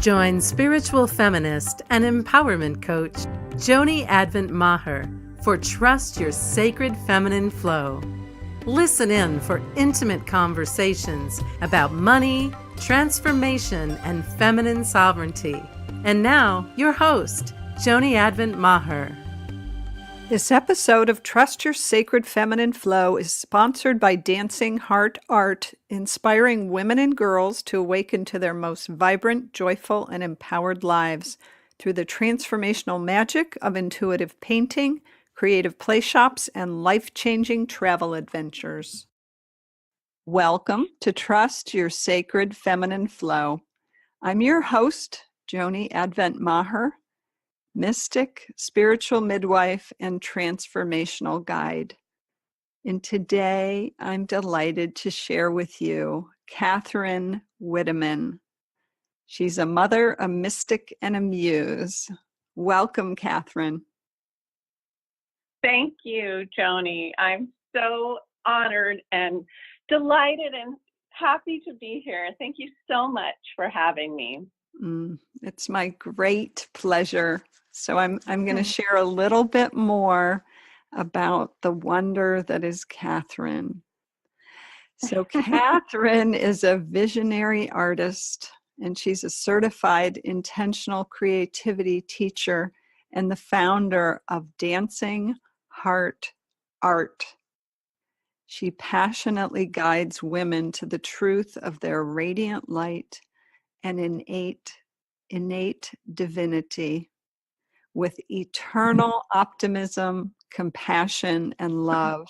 Join spiritual feminist and empowerment coach Joni Advent Maher for Trust Your Sacred Feminine Flow. Listen in for intimate conversations about money, transformation, and feminine sovereignty. And now, your host, Joni Advent Maher. This episode of Trust Your Sacred Feminine Flow is sponsored by Dancing Heart Art, inspiring women and girls to awaken to their most vibrant, joyful, and empowered lives through the transformational magic of intuitive painting, creative play shops, and life-changing travel adventures. Welcome to Trust Your Sacred Feminine Flow. I'm your host, Joni Advent Maher, mystic, spiritual midwife, and transformational guide. And today I'm delighted to share with you Katherine Witteman. She's a mother, a mystic, and a muse. Welcome, Katherine. Thank you, Joni. I'm so honored and delighted and happy to be here. Thank you so much for having me. It's my great pleasure. So I'm going to share a little bit more about the wonder that is Katherine. So Katherine is a visionary artist, and she's a certified intentional creativity teacher and the founder of Dancing Heart Art. She passionately guides women to the truth of their radiant light and innate divinity with eternal optimism, compassion, and love.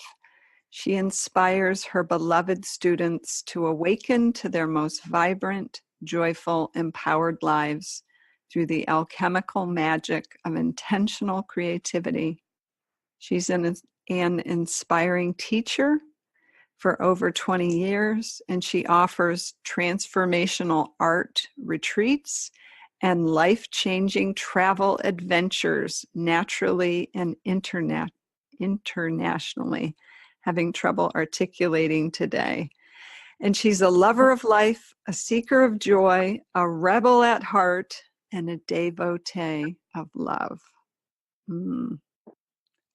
She inspires her beloved students to awaken to their most vibrant, joyful, empowered lives through the alchemical magic of intentional creativity. She's an inspiring teacher for over 20 years, and she offers transformational art retreats and life-changing travel adventures naturally and internationally, having trouble articulating today. And she's a lover of life, a seeker of joy, a rebel at heart, and a devotee of love.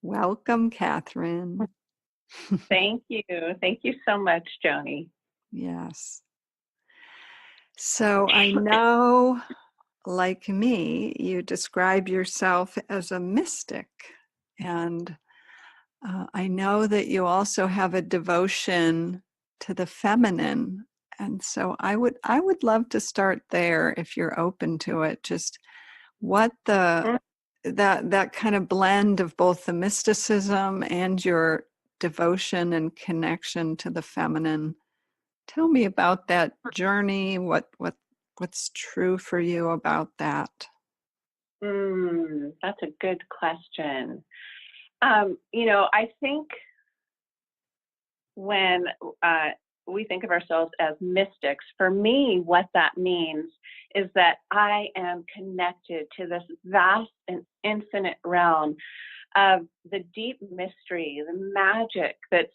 Welcome, Katherine. Thank you. Thank you so much, Joni. Yes. So I know, like me, you describe yourself as a mystic. And I know that you also have a devotion to the feminine. And so I would love to start there if you're open to it. Just what that kind of blend of both the mysticism and your devotion and connection to the feminine. Tell me about that journey. What's true for you about that? That's a good question. I think when we think of ourselves as mystics, for me, what that means is that I am connected to this vast and infinite realm of the deep mystery, the magic that's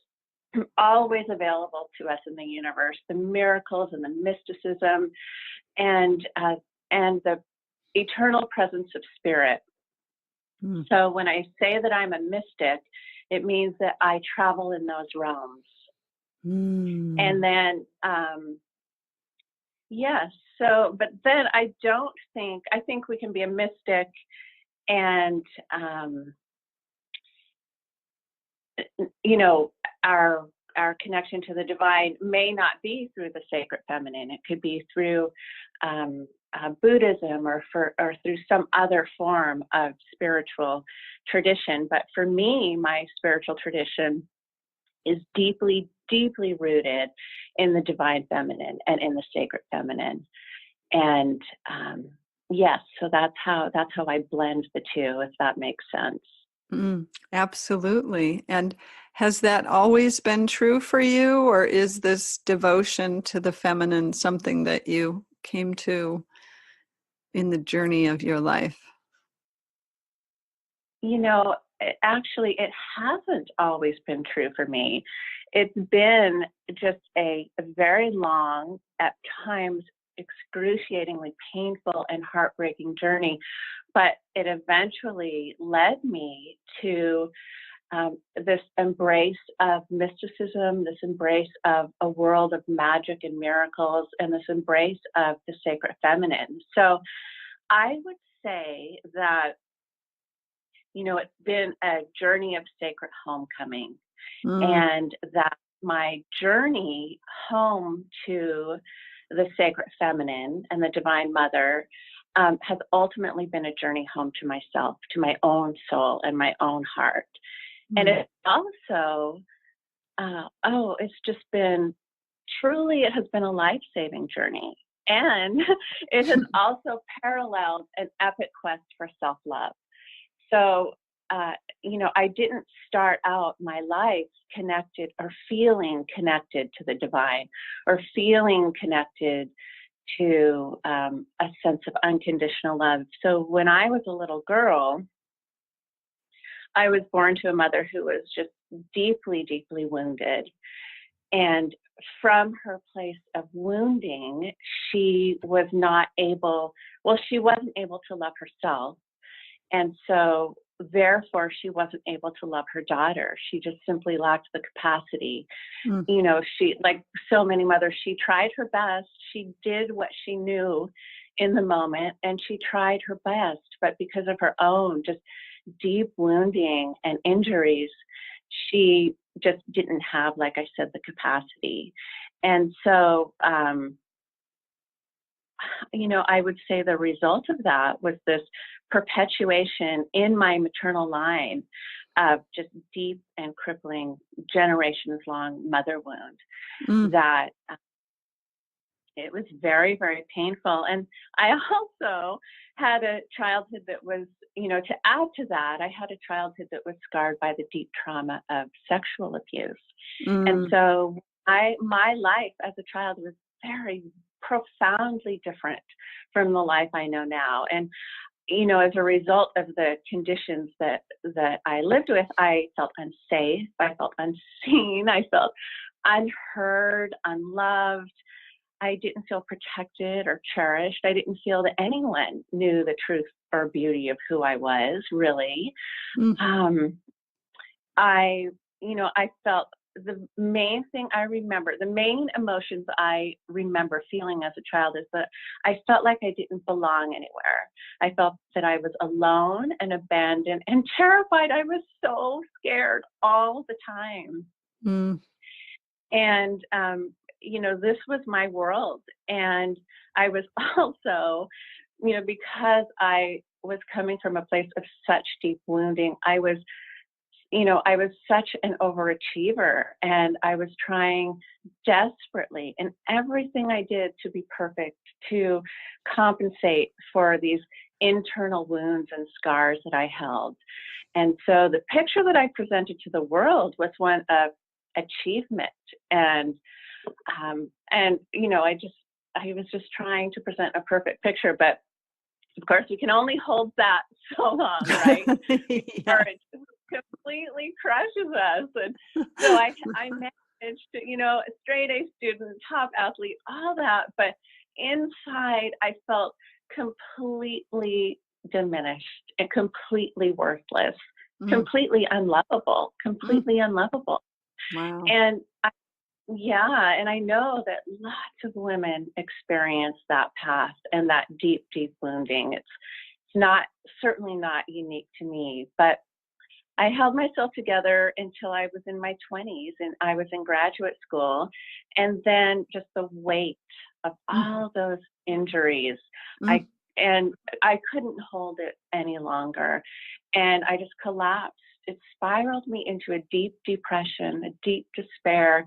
always available to us in the universe, the miracles and the mysticism, and the eternal presence of spirit. So when I say that I'm a mystic, it means that I travel in those realms. And then, yes. So, but then I think we can be a mystic and, our connection to the divine may not be through the sacred feminine. It could be through Buddhism or through some other form of spiritual tradition. But for me, my spiritual tradition is deeply, deeply rooted in the divine feminine and in the sacred feminine. And yes, so that's how I blend the two, if that makes sense. Absolutely. And has that always been true for you, or is this devotion to the feminine something that you came to in the journey of your life? Actually, it hasn't always been true for me. It's been just a very long, at times, excruciatingly painful and heartbreaking journey, but it eventually led me to this embrace of mysticism, this embrace of a world of magic and miracles, and this embrace of the sacred feminine. So I would say that, it's been a journey of sacred homecoming, and that my journey home to the sacred feminine and the divine mother has ultimately been a journey home to myself, to my own soul and my own heart. And it's also, it's just been, truly, it has been a life-saving journey. And it has also paralleled an epic quest for self-love. So, I didn't start out my life connected or feeling connected to the divine or feeling connected to a sense of unconditional love. So when I was a little girl, I was born to a mother who was just deeply, deeply wounded. And from her place of wounding, she wasn't able to love herself. And so, therefore, she wasn't able to love her daughter. She just simply lacked the capacity. She, like so many mothers, she tried her best. She did what she knew in the moment, and she tried her best. But because of her own just deep wounding and injuries, she just didn't have, like I said, the capacity. And so, I would say the result of that was this perpetuation in my maternal line of just deep and crippling, generations-long mother wound that it was very, very painful. And I also had a childhood that was, to add to that, I had a childhood that was scarred by the deep trauma of sexual abuse. And so my life as a child was very profoundly different from the life I know now. And, as a result of the conditions that I lived with, I felt unsafe, I felt unseen, I felt unheard, unloved. I didn't feel protected or cherished. I didn't feel that anyone knew the truth or beauty of who I was, really. I felt the main thing I remember, the main emotions I remember feeling as a child is that I felt like I didn't belong anywhere. I felt that I was alone and abandoned and terrified. I was so scared all the time. And, this was my world. And I was also, because I was coming from a place of such deep wounding, I was such an overachiever, and I was trying desperately in everything I did to be perfect, to compensate for these internal wounds and scars that I held. And so the picture that I presented to the world was one of achievement and I was just trying to present a perfect picture, but of course we can only hold that so long, right? Or it just completely crushes us. And so I managed to, a straight A student, top athlete, all that, but inside I felt completely diminished and completely worthless, completely unlovable, Wow. And I know that lots of women experience that path and that deep, deep wounding. It's certainly not unique to me, but I held myself together until I was in my 20s and I was in graduate school. And then just the weight of all those injuries, I couldn't hold it any longer. And I just collapsed. It spiraled me into a deep depression, a deep despair,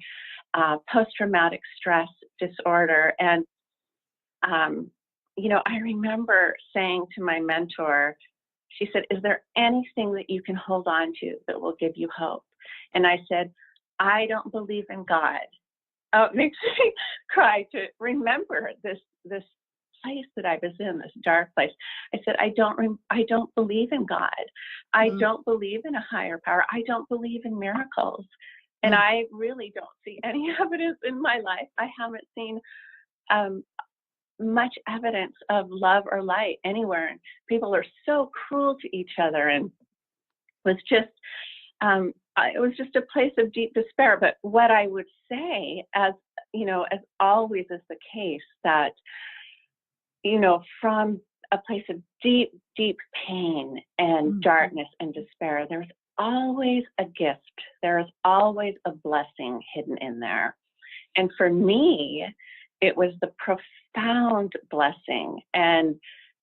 post-traumatic stress disorder. And, I remember saying to my mentor, she said, "Is there anything that you can hold on to that will give you hope?" And I said, "I don't believe in God." Oh, it makes me cry to remember this place that I was in, this dark place. I said, I don't believe in God. I don't believe in a higher power. I don't believe in miracles. And I really don't see any evidence in my life. I haven't seen much evidence of love or light anywhere. And people are so cruel to each other, and was just it was just a place of deep despair. But what I would say, as as always is the case, that from a place of deep, deep pain and darkness and despair, there's always a gift. There is always a blessing hidden in there. And for me, it was the profound blessing and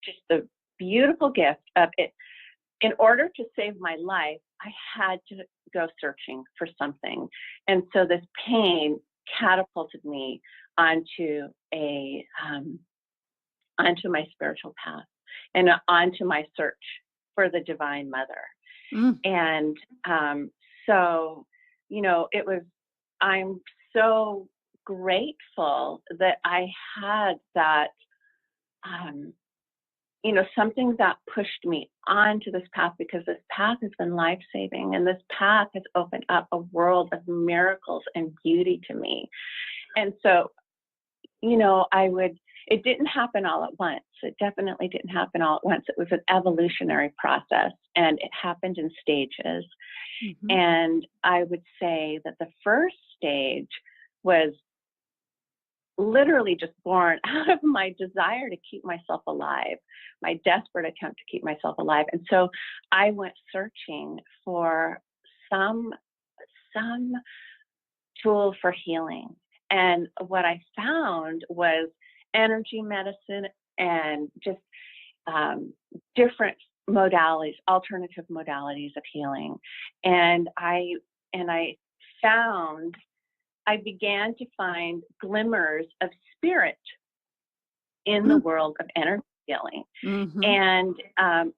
just the beautiful gift of it. In order to save my life, I had to go searching for something. And so this pain catapulted me onto onto my spiritual path and onto my search for the Divine Mother. And so, it was, I'm so grateful that I had that, something that pushed me onto this path, because this path has been life-saving, and this path has opened up a world of miracles and beauty to me. And so, it didn't happen all at once. It definitely didn't happen all at once. It was an evolutionary process, and it happened in stages. And I would say that the first stage was literally just born out of my desire to keep myself alive, my desperate attempt to keep myself alive. And so I went searching for some tool for healing. And what I found was energy medicine and just different modalities, alternative modalities of healing. And I began to find glimmers of spirit in the world of energy healing. And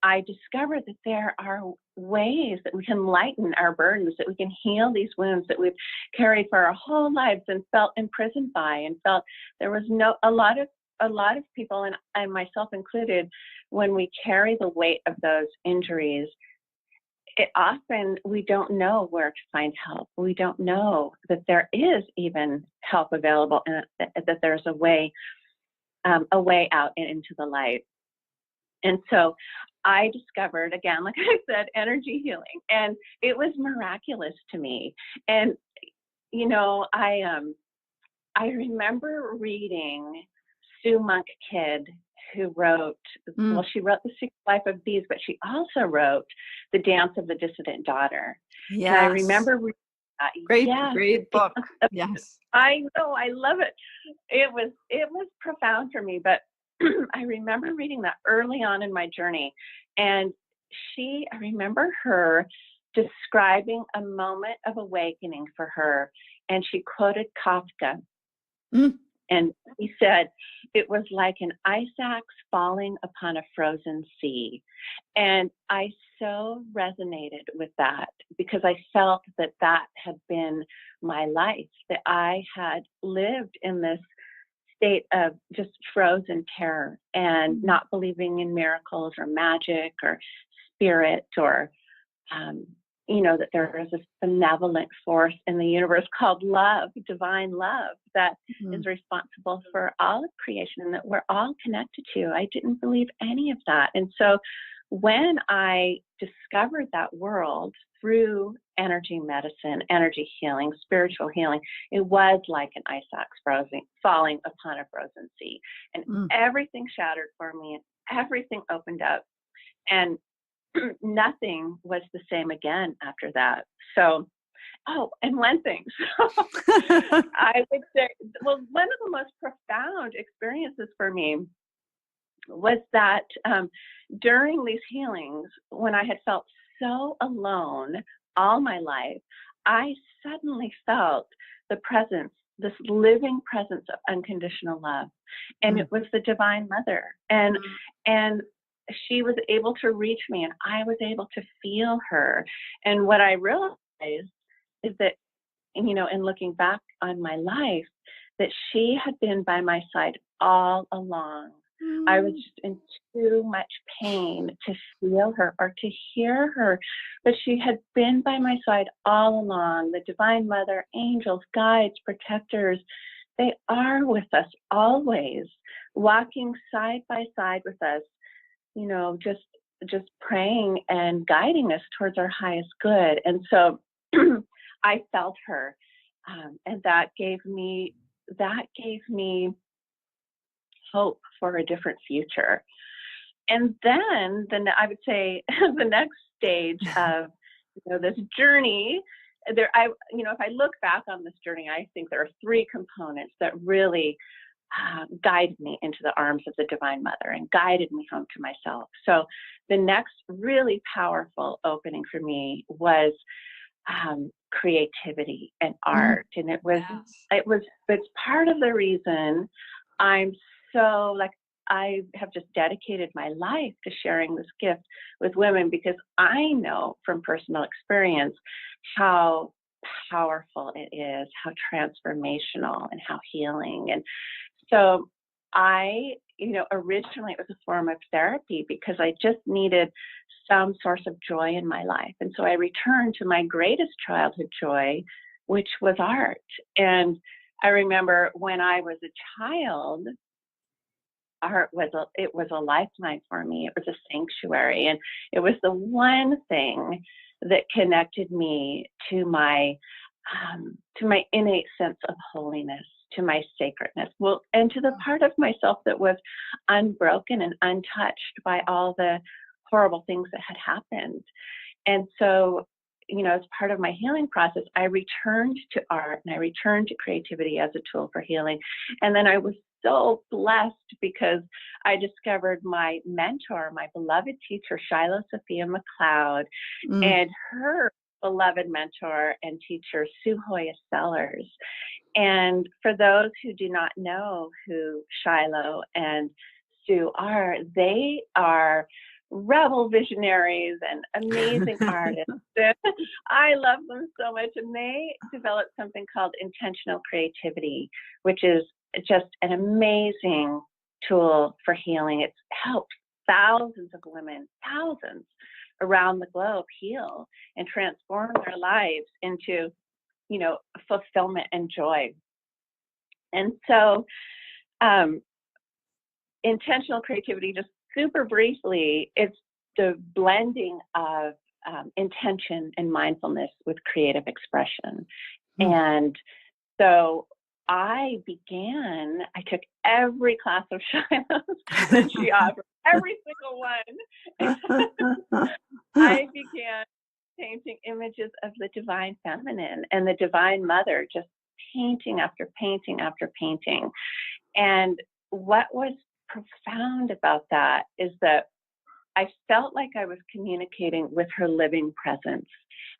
I discovered that there are ways that we can lighten our burdens, that we can heal these wounds that we've carried for our whole lives and felt imprisoned by, and felt there was a lot of people, and myself included, when we carry the weight of those injuries, we don't know where to find help. We don't know that there is even help available, and that there's a way out and into the light. And so I discovered, again, like I said, energy healing, and it was miraculous to me. And I remember reading Sue Monk Kidd, who wrote, she wrote The Secret Life of Bees, but she also wrote The Dance of the Dissident Daughter. Yes. And I remember reading that. Great book. Yes. I know, I love it. It was profound for me, but I remember reading that early on in my journey. And I remember her describing a moment of awakening for her, and she quoted Kafka. And he said, it was like an ice axe falling upon a frozen sea. And I so resonated with that, because I felt that had been my life, that I had lived in this state of just frozen terror and not believing in miracles or magic or spirit, or that there is this benevolent force in the universe called love, divine love, that is responsible for all of creation, and that we're all connected to. I didn't believe any of that. And so when I discovered that world through energy medicine, energy healing, spiritual healing, it was like an ice axe falling upon a frozen sea. And everything shattered for me, and everything opened up. And nothing was the same again after that. So, and one thing, I would say, one of the most profound experiences for me was that during these healings, when I had felt so alone all my life, I suddenly felt the presence, this living presence of unconditional love. And it was the Divine Mother. And she was able to reach me, and I was able to feel her. And what I realized is that, in looking back on my life, that she had been by my side all along. I was just in too much pain to feel her or to hear her, but she had been by my side all along. The Divine Mother, angels, guides, protectors, They are with us always, walking side by side with us, just praying and guiding us towards our highest good. And so I felt her, and that gave me hope for a different future. And then I would say the next stage of this journey, if I look back on this journey, I think there are three components that really guided me into the arms of the Divine Mother and guided me home to myself. So the next really powerful opening for me was creativity and art. And it's part of the reason I'm so, I have just dedicated my life to sharing this gift with women, because I know from personal experience how powerful it is, how transformational and how healing. And so originally it was a form of therapy because I just needed some source of joy in my life. And so I returned to my greatest childhood joy, which was art. And I remember when I was a child, art was a lifeline for me. It was a sanctuary, and it was the one thing that connected me to my innate sense of holiness, to my sacredness, and to the part of myself that was unbroken and untouched by all the horrible things that had happened. And so, as part of my healing process, I returned to art and I returned to creativity as a tool for healing. And then I was so blessed because I discovered my mentor, my beloved teacher, Shiloh Sophia McLeod, and her beloved mentor and teacher, Sue Hoya Sellers. And for those who do not know who Shiloh and Sue are, they are rebel visionaries and amazing artists. I love them so much. And they developed something called intentional creativity, which is just an amazing tool for healing. It's helped thousands of women, thousands around the globe heal and transform their lives into, fulfillment and joy. And so intentional creativity, just super briefly, it's the blending of intention and mindfulness with creative expression. And so I took every class of Shiloh's that she offered, every single one. I began painting images of the divine feminine and the divine mother, just painting after painting after painting. And what was profound about that is that I felt like I was communicating with her living presence.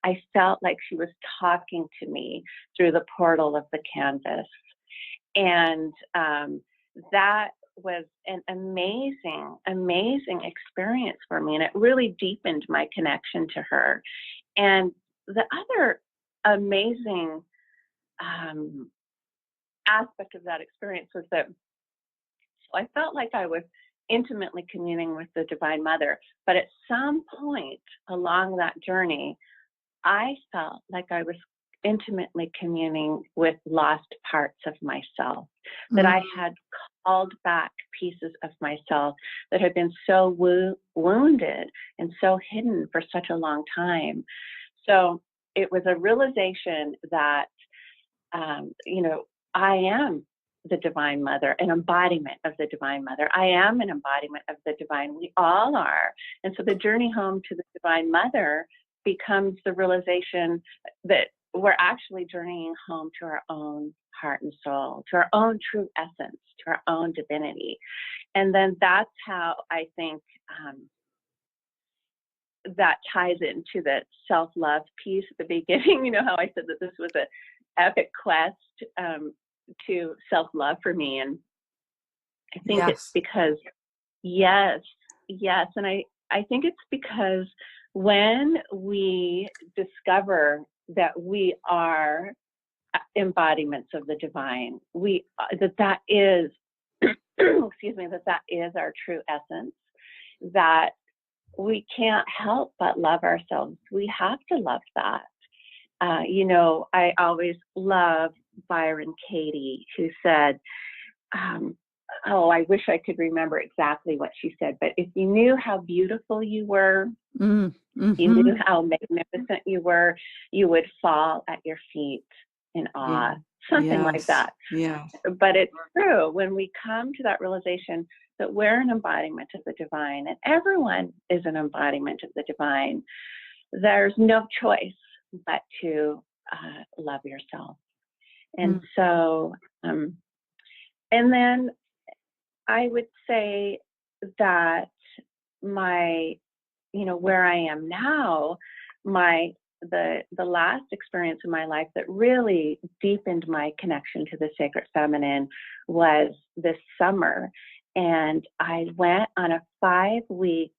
I felt like she was talking to me through the portal of the canvas. And that was an amazing, amazing experience for me. And it really deepened my connection to her. And the other amazing aspect of that experience was that I felt like I was intimately communing with the Divine Mother, but at some point along that journey, I felt like I was intimately communing with lost parts of myself, that I had called back pieces of myself that had been so wounded and so hidden for such a long time. So it was a realization that, I am the Divine Mother, an embodiment of the Divine Mother. I am an embodiment of the divine. We all are. And so the journey home to the Divine Mother becomes the realization that we're actually journeying home to our own heart and soul, to our own true essence, to our own divinity. And then that's how I think that ties into the self-love piece at the beginning. How I said that this was an epic quest to self-love for me. And I think it's because, yes. And I think it's because when we discover that we are embodiments of the divine, that is, that is our true essence, that we can't help but love ourselves. We have to love that. I always love Byron Katie, who said, oh, I wish I could remember exactly what she said, but if you knew how beautiful you were, you knew how magnificent you were, you would fall at your feet in awe, something like that. Yeah. But it's true, when we come to that realization that we're an embodiment of the divine, and everyone is an embodiment of the divine, there's no choice but to love yourself. And so, and then I would say that where I am now, the last experience in my life that really deepened my connection to the sacred feminine was this summer. And I went on a 5-week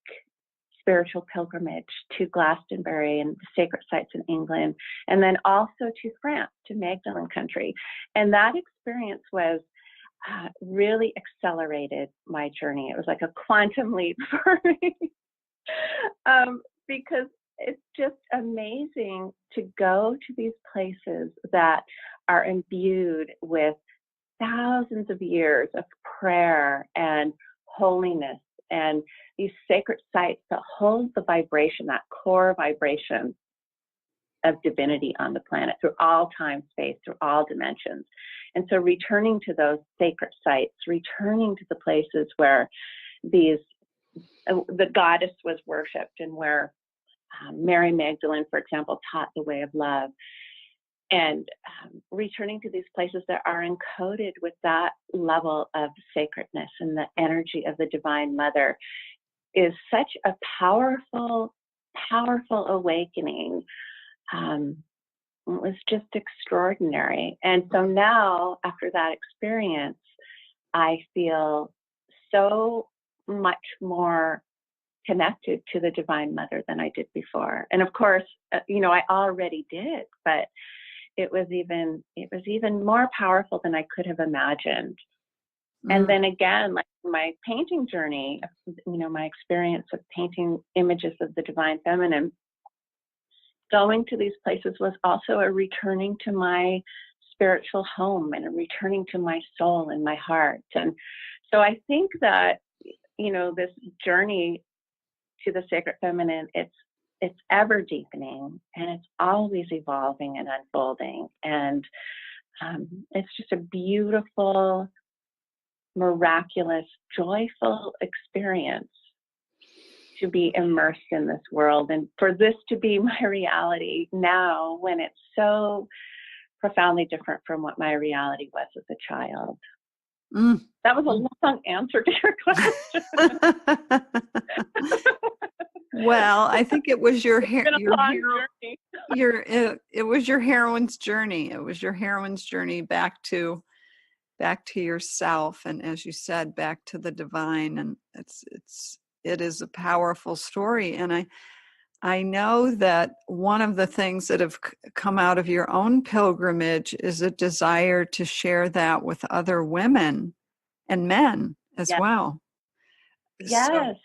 spiritual pilgrimage to Glastonbury and the sacred sites in England, and then also to France, to Magdalene country. And that experience was really accelerated my journey. It was like a quantum leap for me. Because it's just amazing to go to these places that are imbued with thousands of years of prayer and holiness, and these sacred sites that hold the vibration, that core vibration of divinity on the planet through all time, space, through all dimensions. And so returning to those sacred sites, returning to the places where the goddess was worshipped, and where Mary Magdalene, for example, taught the way of love, and returning to these places that are encoded with that level of sacredness and the energy of the Divine Mother is such a powerful, powerful awakening. It was just extraordinary. And so now, after that experience, I feel so much more connected to the Divine Mother than I did before. And of course, I already did, but it was even more powerful than I could have imagined. And then again, like my painting journey, my experience of painting images of the Divine Feminine, going to these places was also a returning to my spiritual home and a returning to my soul and my heart. And so I think that, this journey to the sacred feminine, it's ever deepening, and it's always evolving and unfolding. And it's just a beautiful, miraculous, joyful experience to be immersed in this world, and for this to be my reality now, when it's so profoundly different from what my reality was as a child. That was a long answer to your question. Well, I think it was it was your heroine's journey. It was your heroine's journey back to yourself, and as you said, back to the divine. And it is a powerful story. And I know that one of the things that have come out of your own pilgrimage is a desire to share that with other women and men as well. Yes.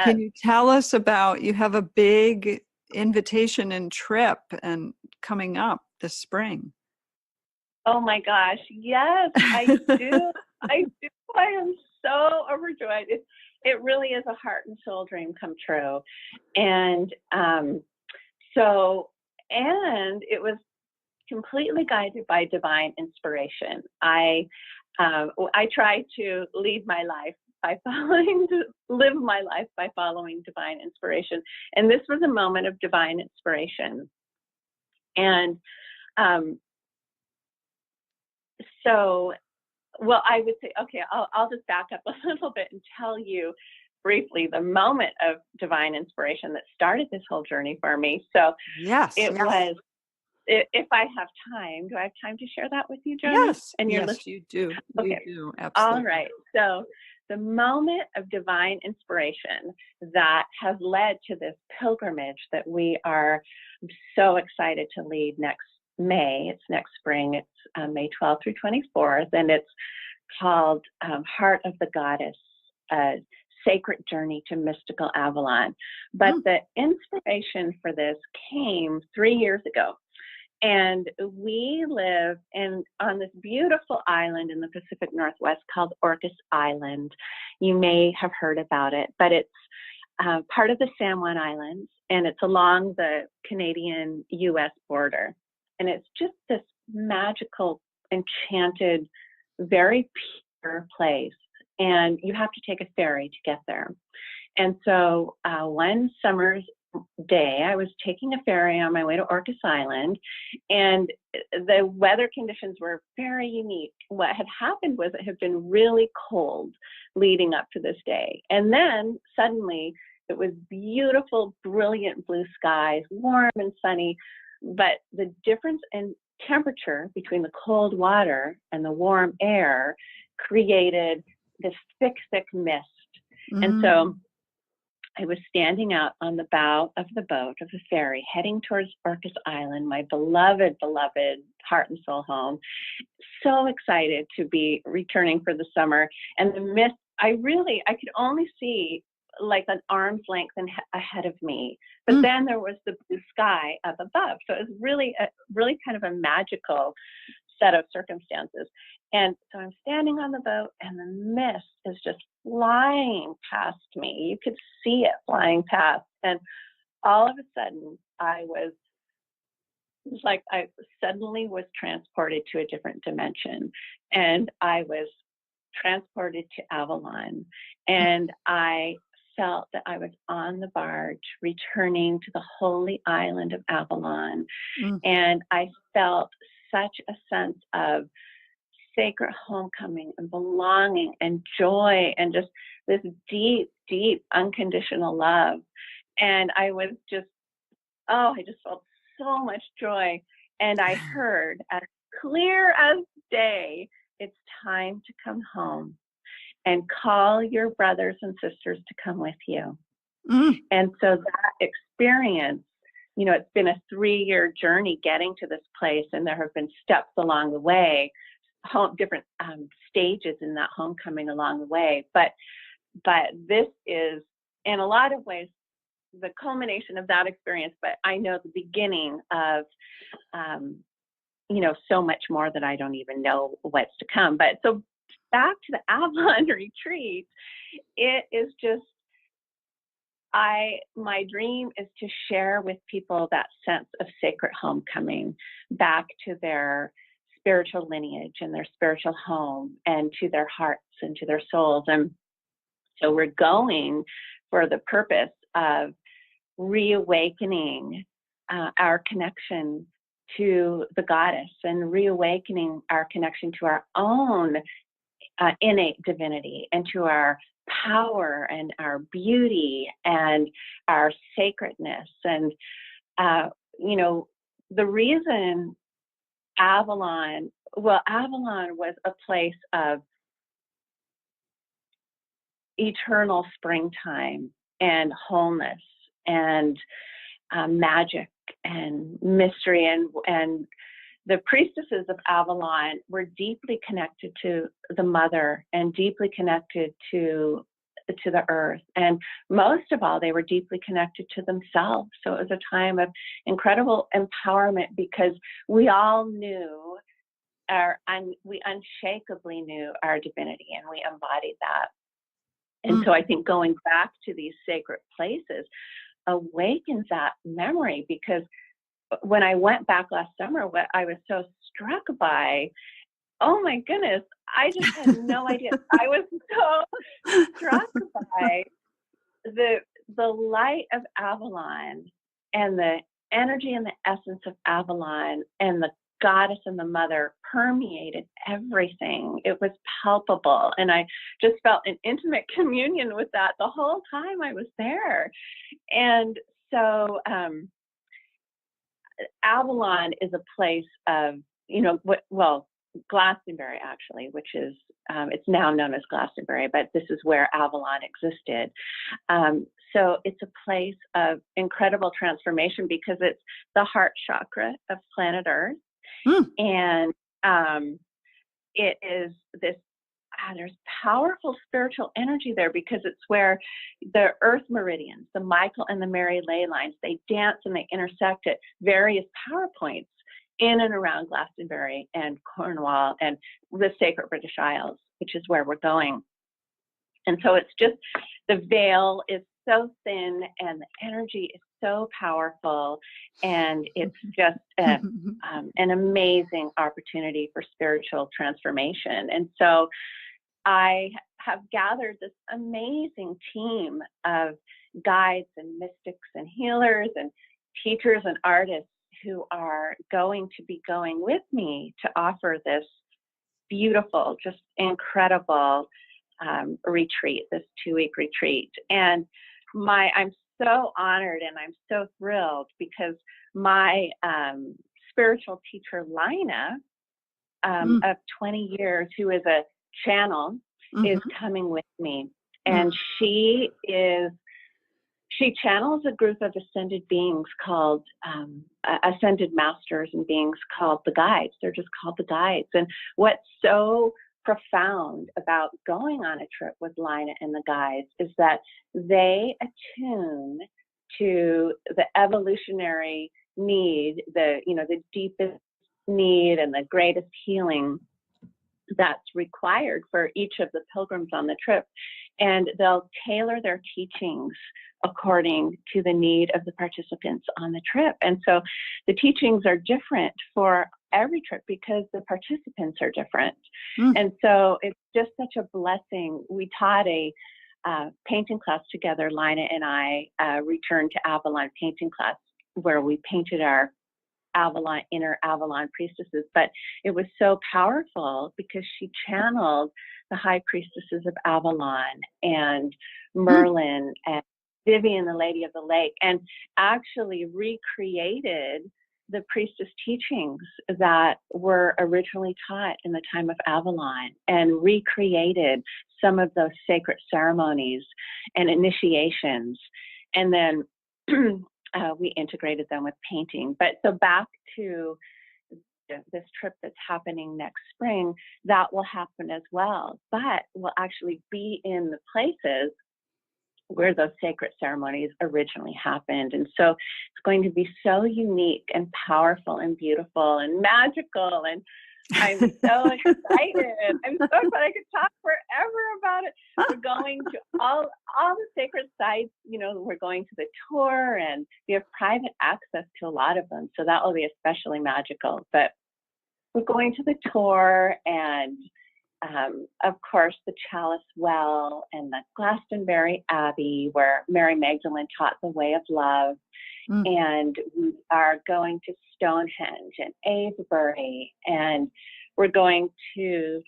Can you tell us about, you have a big invitation and trip and coming up this spring? Oh my gosh, yes, I do. I am so overjoyed. It really is a heart and soul dream come true. And it was completely guided by divine inspiration. I try to live my life by following divine inspiration. And this was a moment of divine inspiration. And I would say, okay, I'll just back up a little bit and tell you briefly the moment of divine inspiration that started this whole journey for me. So was, if I have time, do I have time to share that with you, Joni? Yes, and you're listening? You do. Okay. You do, absolutely. All right. So the moment of divine inspiration that has led to this pilgrimage that we are so excited to lead next May. It's next spring. It's May 12th through 24th, and it's called Heart of the Goddess, a Sacred Journey to Mystical Avalon. But the inspiration for this came 3 years ago. And we live on this beautiful island in the Pacific Northwest called Orcas Island. You may have heard about it, but it's part of the San Juan Islands, and it's along the Canadian-U.S. border. And it's just this magical, enchanted, very pure place. And you have to take a ferry to get there. And so one summer's day, I was taking a ferry on my way to Orcas Island, and the weather conditions were very unique. What had happened was it had been really cold leading up to this day. And then suddenly it was beautiful, brilliant blue skies, warm and sunny, but the difference in temperature between the cold water and the warm air created this thick, thick mist. And so I was standing out on the bow of the boat, of the ferry, heading towards Orcas Island, my beloved, beloved heart and soul home. So excited to be returning for the summer. And the mist, I could only see like an arm's length ahead of me. But then there was the blue sky up above. So it was really kind of a magical set of circumstances. And so I'm standing on the boat, and the mist is just flying past me. You could see it flying past. And all of a sudden, I suddenly was transported to a different dimension. And I was transported to Avalon. And I felt that I was on the barge returning to the holy island of Avalon. And I felt such a sense of sacred homecoming and belonging and joy and just this deep, deep unconditional love. And I was just, I just felt so much joy. And I heard as clear as day, it's time to come home and call your brothers and sisters to come with you. And so that experience, it's been a 3-year journey getting to this place, and there have been steps along the way, different stages in that homecoming along the way. But this is, in a lot of ways, the culmination of that experience, but I know the beginning of, so much more that I don't even know what's to come. But so back to the Avalon retreat, it is just, my dream is to share with people that sense of sacred homecoming back to their spiritual lineage and their spiritual home and to their hearts and to their souls. And so we're going for the purpose of reawakening our connection to the goddess and reawakening our connection to our own innate divinity and to our power and our beauty and our sacredness. And, the reason Avalon was a place of eternal springtime and wholeness and magic and mystery, and the priestesses of Avalon were deeply connected to the mother and deeply connected to the earth. And most of all, they were deeply connected to themselves. So it was a time of incredible empowerment because we all knew we unshakably knew our divinity, and we embodied that. And so I think going back to these sacred places awakens that memory, because when I went back last summer, what I was so struck by, oh my goodness, I just had no idea. I was so struck by the light of Avalon and the energy and the essence of Avalon, and the goddess and the mother permeated everything. It was palpable. And I just felt an intimate communion with that the whole time I was there. And so Avalon is a place of, Glastonbury actually, which is, it's now known as Glastonbury, but this is where Avalon existed. So it's a place of incredible transformation because it's the heart chakra of planet Earth. And it is this, there's powerful spiritual energy there because it's where the earth meridians, the Michael and the Mary ley lines, they dance and they intersect at various power points in and around Glastonbury and Cornwall and the sacred British Isles, which is where we're going. And so it's just, the veil is so thin and the energy is so powerful, and it's just an amazing opportunity for spiritual transformation. And so I have gathered this amazing team of guides and mystics and healers and teachers and artists who are going to be going with me to offer this beautiful, just incredible retreat, this 2-week retreat. And I'm so honored and I'm so thrilled because my spiritual teacher, Lina, of 20 years, who is a channel, is coming with me. And she channels a group of ascended beings called, ascended masters and beings called the guides. They're just called the guides. And what's so profound about going on a trip with Lina and the guides is that they attune to the evolutionary need, the deepest need and the greatest healing that's required for each of the pilgrims on the trip. And they'll tailor their teachings according to the need of the participants on the trip. And so the teachings are different for every trip because the participants are different. And so it's just such a blessing. We taught a painting class together. Lina and I returned to Avalon painting class where we painted our inner Avalon priestesses, but it was so powerful because she channeled the high priestesses of Avalon and Merlin and Vivian, the Lady of the Lake, and actually recreated the priestess teachings that were originally taught in the time of Avalon, and recreated some of those sacred ceremonies and initiations, and then we integrated them with painting. But so back to this trip that's happening next spring, that will happen as well, but we'll actually be in the places where those sacred ceremonies originally happened. And so it's going to be so unique and powerful and beautiful and magical. And I'm so excited. I'm so excited. I could talk forever about it. We're going to all the sacred sites. We're going to the tour, and we have private access to a lot of them. So that will be especially magical. But we're going to the tour, and of course, the Chalice Well and the Glastonbury Abbey, where Mary Magdalene taught the way of love. And we are going to Stonehenge and Avebury, and we're going to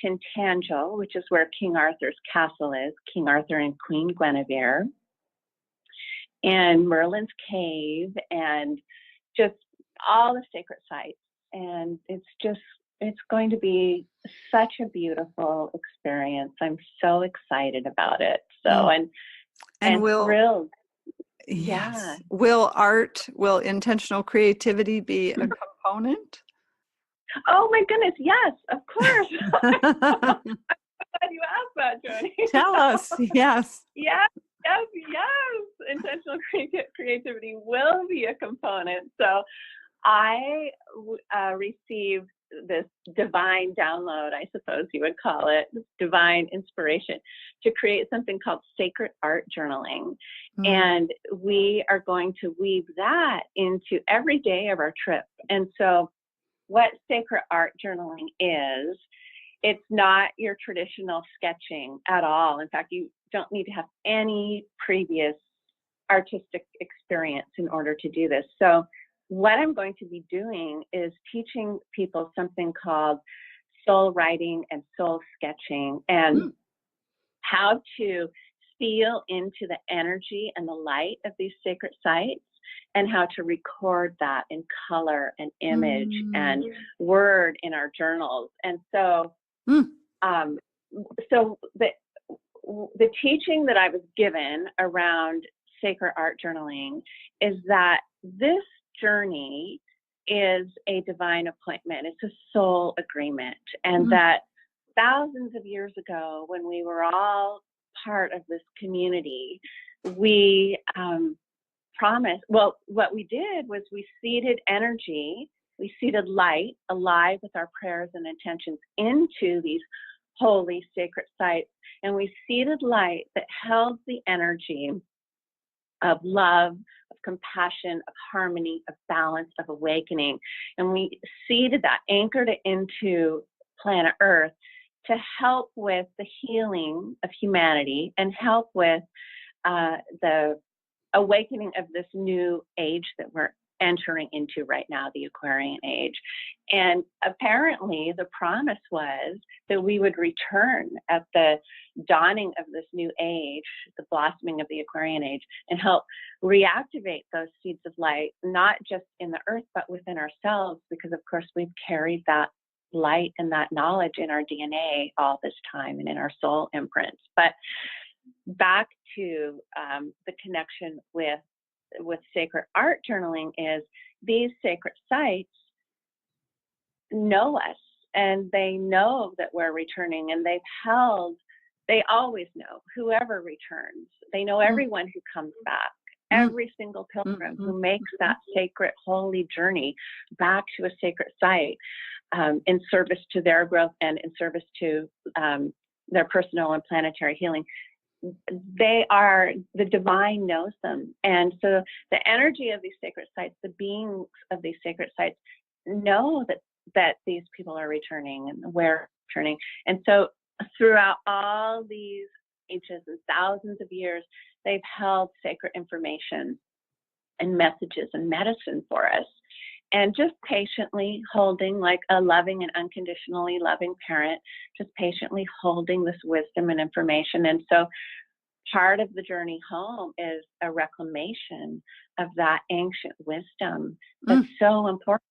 Tintagel, which is where King Arthur's castle is, King Arthur and Queen Guinevere, and Merlin's Cave, and just all the sacred sites. And it's going to be such a beautiful experience. I'm so excited about it. So, and thrilled. Yes. Yeah. Will intentional creativity be a component? Oh my goodness, yes, of course. I'm glad you asked that, Joni. Tell us, yes. Yes. Intentional creativity will be a component. So I received this divine download, I suppose you would call it, this divine inspiration to create something called sacred art journaling. And we are going to weave that into every day of our trip. And so what sacred art journaling is, it's not your traditional sketching at all. In fact, you don't need to have any previous artistic experience in order to do this. So what I'm going to be doing is teaching people something called soul writing and soul sketching, and how to feel into the energy and the light of these sacred sites, and how to record that in color and image and word in our journals. And so, so the teaching that I was given around sacred art journaling is that this journey is a divine appointment. It's a soul agreement. And that thousands of years ago, when we were all part of this community, we promised, well, what we did was we seeded energy we seeded light alive with our prayers and intentions into these holy sacred sites. And we seeded light that held the energy of love, of compassion, of harmony, of balance, of awakening. And we seeded that, anchored it into planet Earth to help with the healing of humanity and help with the awakening of this new age that we're entering into right now, the Aquarian age. And apparently the promise was that we would return at the dawning of this new age, the blossoming of the Aquarian age, and help reactivate those seeds of light, not just in the earth, but within ourselves, because of course we've carried that light and that knowledge in our DNA all this time and in our soul imprints. But back to the connection with sacred art journaling is these sacred sites know us, and they know that we're returning, and they always know whoever returns. They know everyone who comes back, every single pilgrim who makes that sacred, holy journey back to a sacred site in service to their growth and in service to their personal and planetary healing. The divine knows them. And so the energy of these sacred sites, the beings of these sacred sites know that these people are returning and we're returning. And so throughout all these ages and thousands of years, they've held sacred information and messages and medicine for us. And just patiently holding, like a loving and unconditionally loving parent, just patiently holding this wisdom and information. And so part of the journey home is a reclamation of that ancient wisdom that's so important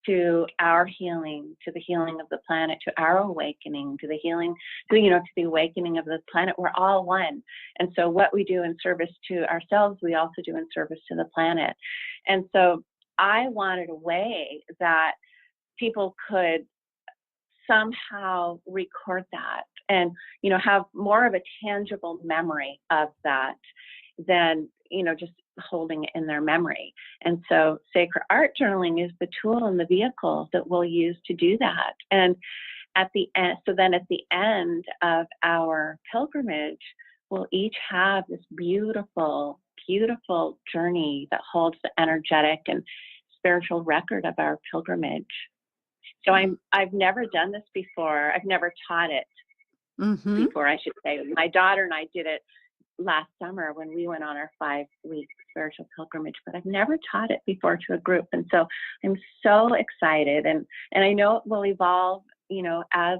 to our healing, to the healing of the planet, to our awakening, to the healing, to the awakening of the planet. We're all one. And so what we do in service to ourselves, we also do in service to the planet. And so I wanted a way that people could somehow record that and, have more of a tangible memory of that than, just holding it in their memory. And so sacred art journaling is the tool and the vehicle that we'll use to do that. And at the end of our pilgrimage, we'll each have this beautiful, beautiful journey that holds the energetic and spiritual record of our pilgrimage. So I've never done this before. I've never taught it before, I should say. My daughter and I did it last summer when we went on our 5-week spiritual pilgrimage, but I've never taught it before to a group. And so I'm so excited. And I know it will evolve, as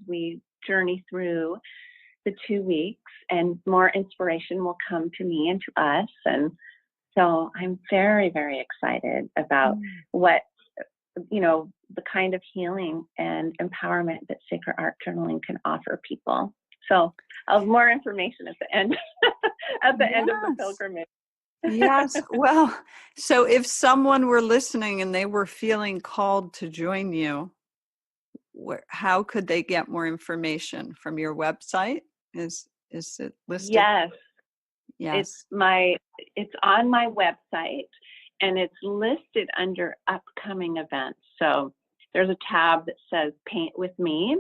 we journey through the 2 weeks, and more inspiration will come to me and to us. And so I'm very, very excited about what, the kind of healing and empowerment that sacred art journaling can offer people. So I'll have more information at the end, at the end of the pilgrimage. Yes. Well, so if someone were listening and they were feeling called to join you, how could they get more information? From your website? Is it listed? Yes. Yes. It's on my website, and it's listed under upcoming events. So there's a tab that says Paint with Me.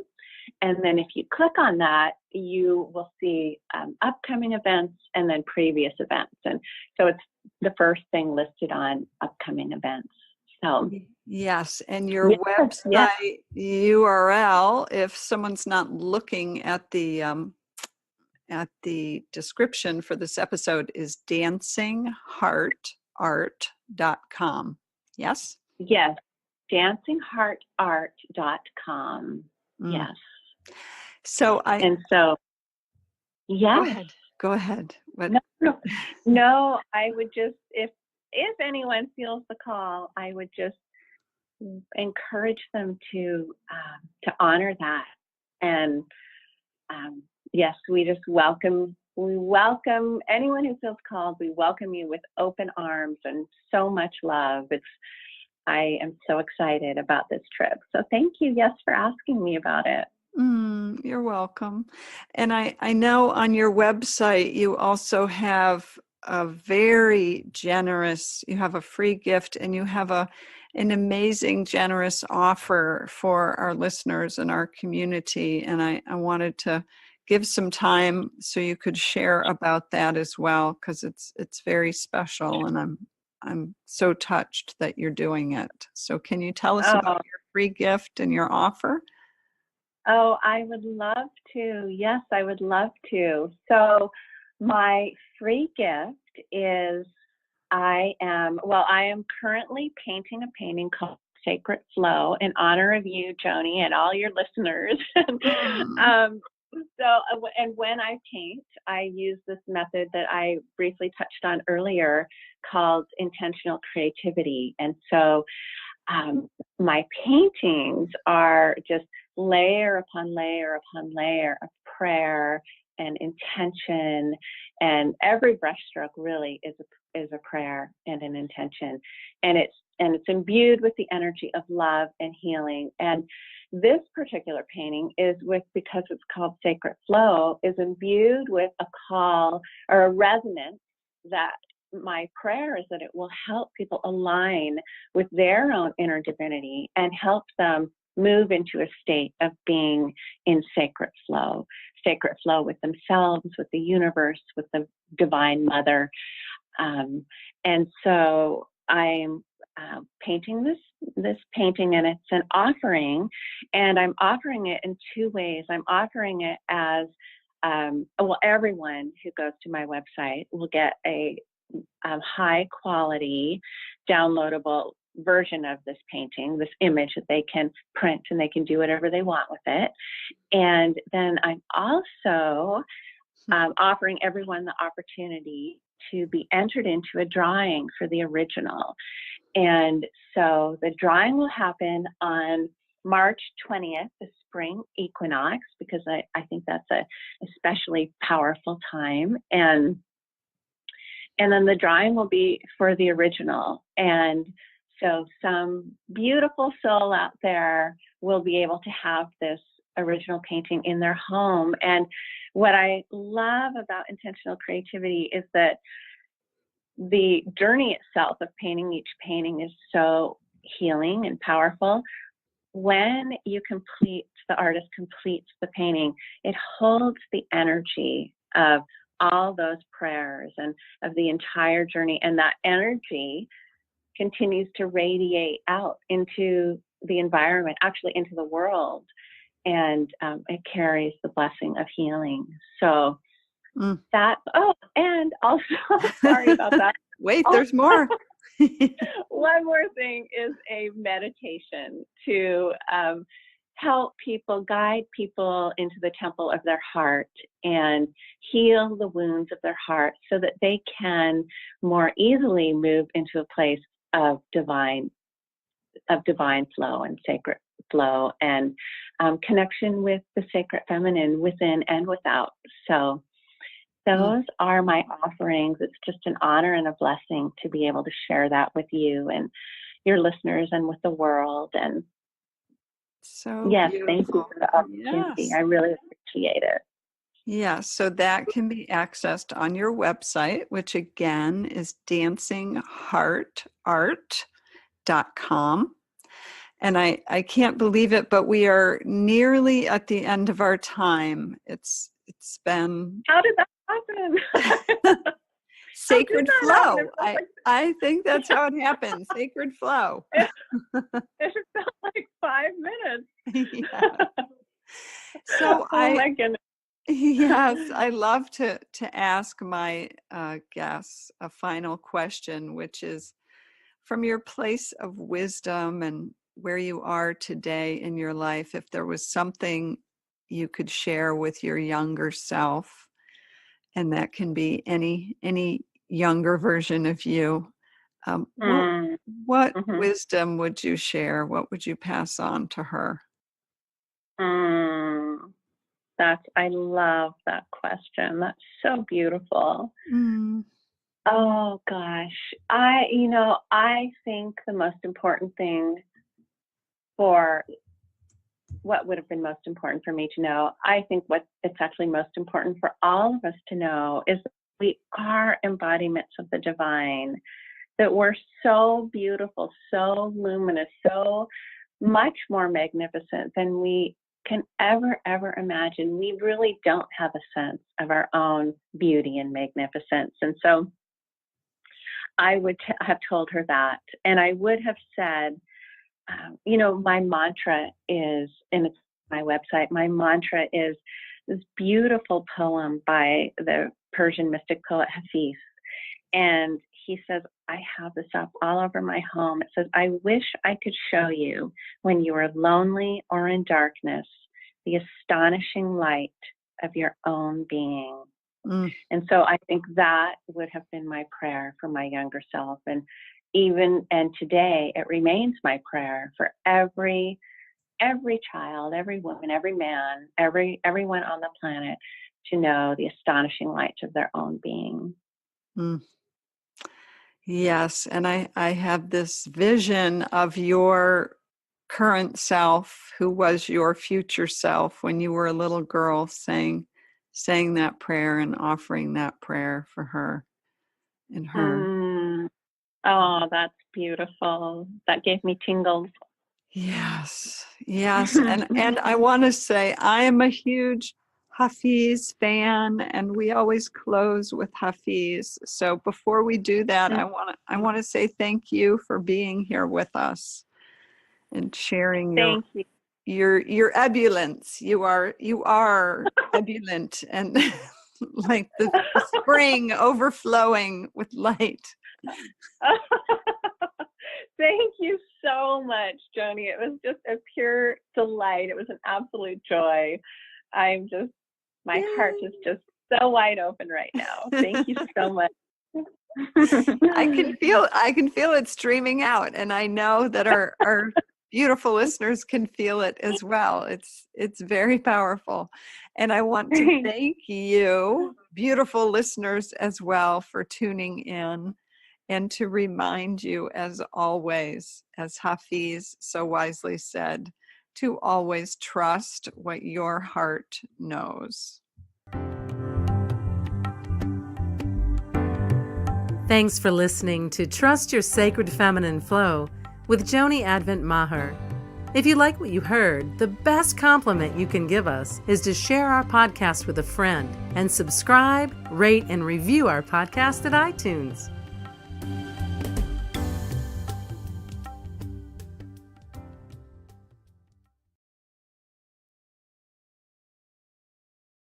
And then if you click on that, you will see upcoming events and then previous events. And so it's the first thing listed on upcoming events. So yes, and your website URL, if someone's not looking at the description for this episode, is dancingheartart.com. Yes? Yes, dancingheartart.com. Yes. So yes. Go ahead. What? No, I would just, if anyone feels the call, I would just encourage them to honor that. And yes, we welcome anyone who feels called. We welcome you with open arms and so much love. I am so excited about this trip. So thank you, yes, for asking me about it. You're welcome. And I know on your website, you also have a very generous, you have a free gift, and you have an an amazing, generous offer for our listeners and our community. And I wanted to give some time so you could share about that as well, because it's very special, and I'm so touched that you're doing it. So can you tell us about Oh, your free gift and your offer? oh, I would love to. Yes, I would love to. So my free gift is I am currentently painting a painting called Sacred Flow in honor of you, Joni, and all your listeners. Mm. And when I paint, I use this method that I briefly touched on earlier called intentional creativity. And so my paintings are just layer upon layer upon layer of prayer and intention, and every brushstroke really is a prayer and an intention, and it's imbued with the energy of love and healing. And this particular painting because it's called Sacred Flow, is imbued with a call or a resonance that my prayer is that it will help people align with their own inner divinity and help them move into a state of being in sacred flow with themselves, with the universe, with the divine mother. And so I'm painting this painting, and it's an offering, and I'm offering it in two ways. I'm offering it as everyone who goes to my website will get a high quality downloadable version of this painting, this image that they can print, and they can do whatever they want with it. And then I'm also offering everyone the opportunity to be entered into a drawing for the original. And so the drawing will happen on March 20th, the spring equinox, because I think that's a especially powerful time. And then the drawing will be for the original. And so some beautiful soul out there will be able to have this original painting in their home. And what I love about intentional creativity is that the journey itself of painting each painting is so healing and powerful. When the artist completes the painting, it holds the energy of all those prayers and of the entire journey. And that energy continues to radiate out into the environment, actually into the world. And it carries the blessing of healing. So and also, sorry about that. Wait, there's more. One more thing is a meditation to guide people into the temple of their heart and heal the wounds of their heart so that they can more easily move into a place of divine flow and sacred flow and connection with the sacred feminine within and without. So those are my offerings. It's just an honor and a blessing to be able to share that with you and your listeners and with the world. And so yes, beautiful. thank you for the opportunity. Yes. I really appreciate it. Yeah, so that can be accessed on your website, which again is dancingheartart.com. And I can't believe it, but we are nearly at the end of our time. It's been How did that happen? sacred flow. I think that's how it happened. Sacred flow. It felt like 5 minutes. Yeah. So my goodness. Yes, I love to ask my guests a final question, which is, from your place of wisdom and where you are today in your life, if there was something you could share with your younger self, and that can be any younger version of you, what wisdom would you share? What would you pass on to her? I love that question. That's so beautiful. Oh gosh. I think the most important thing what would have been most important for me to know, I think what it's actually most important for all of us to know is that we are embodiments of the divine. that we're so beautiful, so luminous, so much more magnificent than we can ever imagine. We really don't have a sense of our own beauty and magnificence. And so I would have told her that. And I would have said, my mantra is, and it's my website, my mantra is this beautiful poem by the Persian mystic poet Hafiz. And he says, I have this up all over my home. It says, I wish I could show you when you are lonely or in darkness, the astonishing light of your own being. And so I think that would have been my prayer for my younger self. And today it remains my prayer for every child, every woman, every man, everyone on the planet to know the astonishing light of their own being. Yes, and I have this vision of your current self, who was your future self when you were a little girl, saying that prayer and offering that prayer for her and her. Oh, that's beautiful. That gave me tingles. Yes. And I want to say I am a huge Hafiz fan, and we always close with Hafiz. So before we do that, I want to say thank you for being here with us and sharing your ebullience. You are ebullient and like the spring overflowing with light. Thank you so much, Joni. It was just a pure delight. It was an absolute joy. My heart is just so wide open right now. Thank you so much. I can feel it streaming out, and I know that our beautiful listeners can feel it as well. It's very powerful. And I want to thank you, beautiful listeners, as well, for tuning in, and to remind you, as always, as Hafiz so wisely said, to always trust what your heart knows. Thanks for listening to Trust Your Sacred Feminine Flow with Joni Advent Maher. If you like what you heard, the best compliment you can give us is to share our podcast with a friend and subscribe, rate, and review our podcast at iTunes.